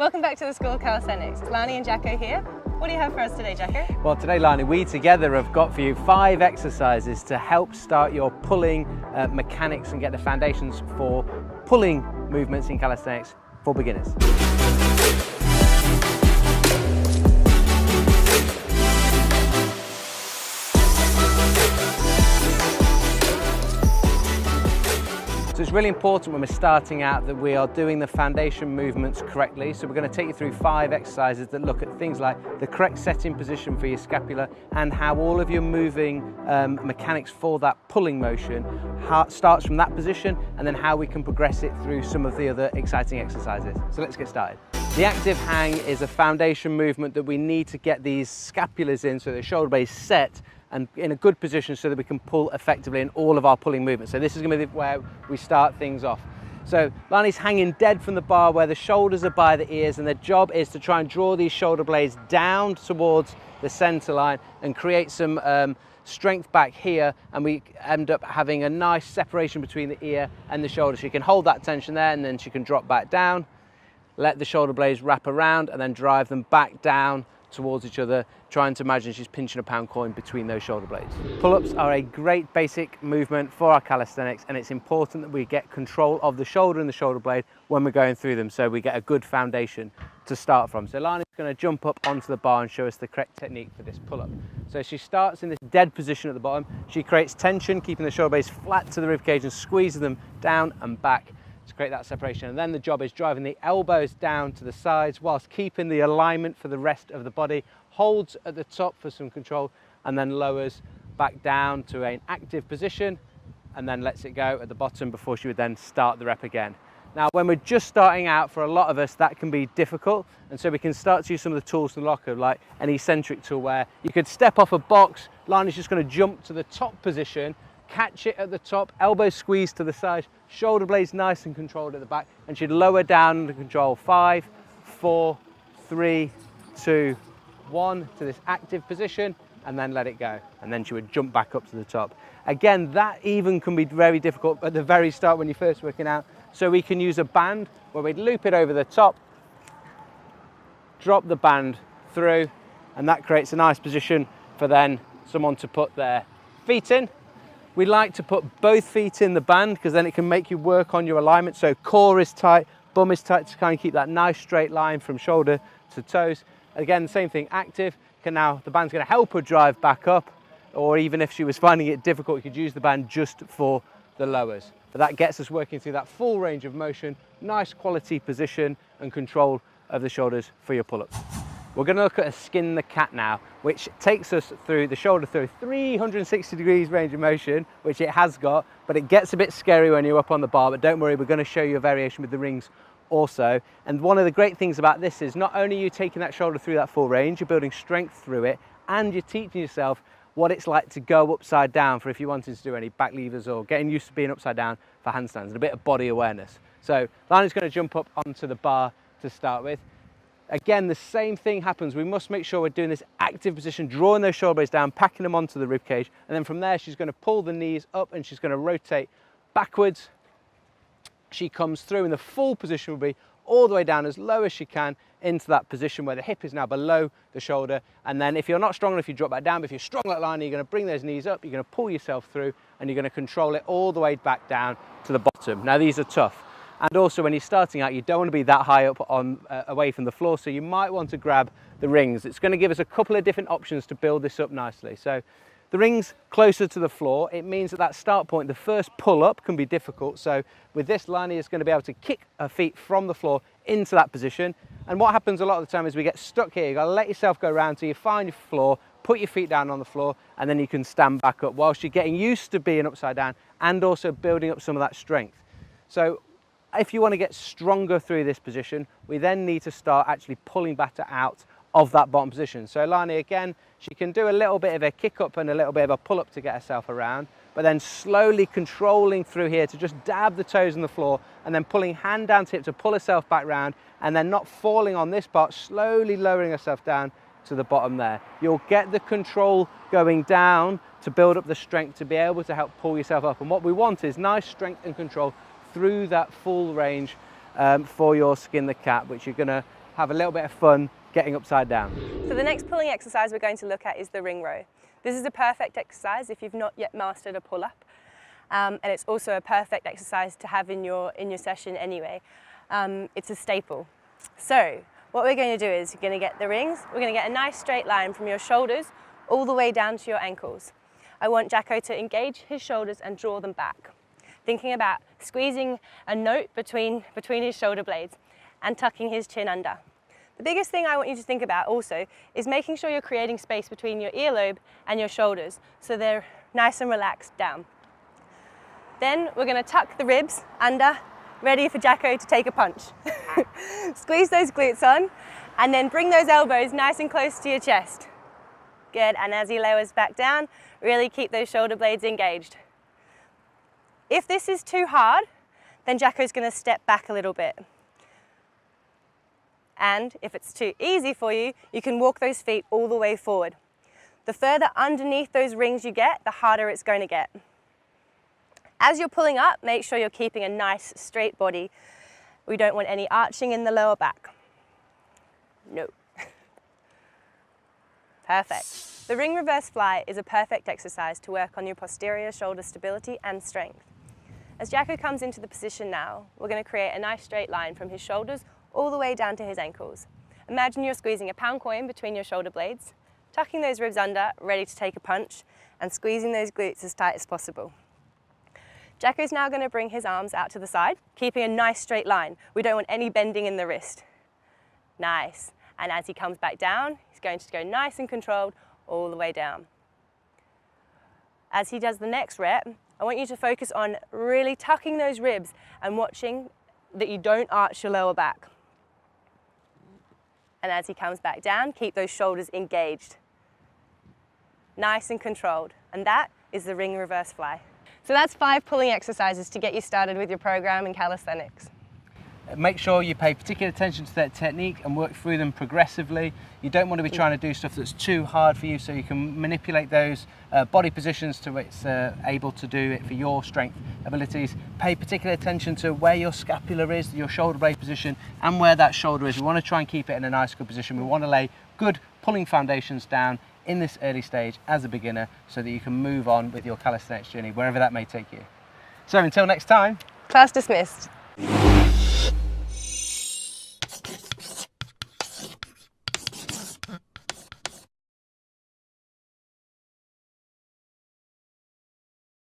Welcome back to the School of Calisthenics. Lani and Jacko here. What do you have for us today, Jacko? Well, today, Lani, we together have got for you 5 exercises to help start your pulling mechanics and get the foundations for pulling movements in calisthenics for beginners. So it's really important when we're starting out that we are doing the foundation movements correctly. So we're going to take you through 5 exercises that look at things like the correct setting position for your scapula and how all of your moving mechanics for that pulling motion starts from that position, and then how we can progress it through some of the other exciting exercises. So let's get started. The active hang is a foundation movement that we need to get these scapulas in so the shoulder blade set and in a good position so that we can pull effectively in all of our pulling movements. So this is going to be where we start things off. So Lani's hanging dead from the bar where the shoulders are by the ears, and the job is to try and draw these shoulder blades down towards the center line and create some strength back here, and we end up having a nice separation between the ear and the shoulder. So you can hold that tension there, and then she can drop back down, let the shoulder blades wrap around, and then drive them back down towards each other, trying to imagine she's pinching a pound coin between those shoulder blades. Pull-ups are a great basic movement for our calisthenics, and it's important that we get control of the shoulder and the shoulder blade when we're going through them so we get a good foundation to start from. So Lani's going to jump up onto the bar and show us the correct technique for this pull-up. So she starts in this dead position at the bottom. She creates tension, keeping the shoulder blades flat to the ribcage and squeezes them down and back to create that separation. And then the job is driving the elbows down to the sides whilst keeping the alignment for the rest of the body, holds at the top for some control, and then lowers back down to an active position, and then lets it go at the bottom before she would then start the rep again. Now, when we're just starting out, for a lot of us, that can be difficult, and so we can start to use some of the tools in the locker, like an eccentric tool where you could step off a box. Lani's just going to jump to the top position, catch it at the top, elbows squeezed to the side, shoulder blades nice and controlled at the back, and she'd lower down under control. 5, 4, 3, 2, 1 to this active position, and then let it go. And then she would jump back up to the top. Again, that even can be very difficult at the very start when you're first working out. So we can use a band where we'd loop it over the top, drop the band through, and that creates a nice position for then someone to put their feet in. We like to put both feet in the band because then it can make you work on your alignment. So core is tight, bum is tight to kind of keep that nice straight line from shoulder to toes. Again, same thing, active. Now the band's going to help her drive back up, or even if she was finding it difficult, you could use the band just for the lowers. But that gets us working through that full range of motion, nice quality position and control of the shoulders for your pull-ups. We're going to look at a skin the cat now, which takes us through the shoulder through 360 degrees range of motion, which it has got, but it gets a bit scary when you're up on the bar. But don't worry, we're going to show you a variation with the rings also. And one of the great things about this is not only are you taking that shoulder through that full range, you're building strength through it, and you're teaching yourself what it's like to go upside down for if you wanted to do any back levers or getting used to being upside down for handstands, and a bit of body awareness. So Lani's going to jump up onto the bar to start with. Again, the same thing happens. We must make sure we're doing this active position, drawing those shoulder blades down, packing them onto the rib cage, and then from there she's going to pull the knees up and she's going to rotate backwards. She comes through, and the full position will be all the way down as low as she can into that position where the hip is now below the shoulder. And then if you're not strong enough, you drop back down. But if you're strong like Lani, you're going to bring those knees up, you're going to pull yourself through, and you're going to control it all the way back down to the bottom. Now these are tough. And also when you're starting out, you don't want to be that high up on away from the floor, so you might want to grab the rings. It's going to give us a couple of different options to build this up nicely. So the rings closer to the floor, it means at that start point, the first pull up can be difficult. So with this, Lani is going to be able to kick her feet from the floor into that position. And what happens a lot of the time is we get stuck here. You've got to let yourself go around till you find your floor, put your feet down on the floor, and then you can stand back up whilst you're getting used to being upside down and also building up some of that strength. So if you want to get stronger through this position, we then need to start actually pulling back out of that bottom position. So Lani, again, she can do a little bit of a kick up and a little bit of a pull up to get herself around, but then slowly controlling through here to just dab the toes on the floor, and then pulling hand down to hip to pull herself back round, and then not falling on this part, slowly lowering herself down to the bottom there. You'll get the control going down to build up the strength to be able to help pull yourself up. And what we want is nice strength and control through that full range for your Skin the Cat, which you're going to have a little bit of fun getting upside down. So the next pulling exercise we're going to look at is the ring row. This is a perfect exercise if you've not yet mastered a pull-up, and it's also a perfect exercise to have in your session anyway. It's a staple. So what we're going to do is you're going to get the rings, we're going to get a nice straight line from your shoulders all the way down to your ankles. I want Jacko to engage his shoulders and draw them back, thinking about squeezing a note between his shoulder blades and tucking his chin under. The biggest thing I want you to think about also is making sure you're creating space between your earlobe and your shoulders so they're nice and relaxed down. Then we're going to tuck the ribs under, ready for Jacko to take a punch. Squeeze those glutes on and then bring those elbows nice and close to your chest. Good, and as he lowers back down, really keep those shoulder blades engaged. If this is too hard, then Jacko's going to step back a little bit. And if it's too easy for you, you can walk those feet all the way forward. The further underneath those rings you get, the harder it's going to get. As you're pulling up, make sure you're keeping a nice straight body. We don't want any arching in the lower back. No. Perfect. The ring reverse fly is a perfect exercise to work on your posterior shoulder stability and strength. As Jacko comes into the position now, we're going to create a nice straight line from his shoulders all the way down to his ankles. Imagine you're squeezing a pound coin between your shoulder blades, tucking those ribs under, ready to take a punch, and squeezing those glutes as tight as possible. Jacko's now going to bring his arms out to the side, keeping a nice straight line. We don't want any bending in the wrist. Nice. And as he comes back down, he's going to go nice and controlled all the way down. As he does the next rep, I want you to focus on really tucking those ribs and watching that you don't arch your lower back. And as he comes back down, keep those shoulders engaged. Nice and controlled. And that is the ring reverse fly. So that's 5 pulling exercises to get you started with your program in calisthenics. Make sure you pay particular attention to that technique and work through them progressively. You don't want to be trying to do stuff that's too hard for you, so you can manipulate those body positions to where it's able to do it for your strength abilities. Pay particular attention to where your scapula is, your shoulder blade position, and where that shoulder is. We want to try and keep it in a nice good position. We want to lay good pulling foundations down in this early stage as a beginner so that you can move on with your calisthenics journey, wherever that may take you. So until next time. Class dismissed.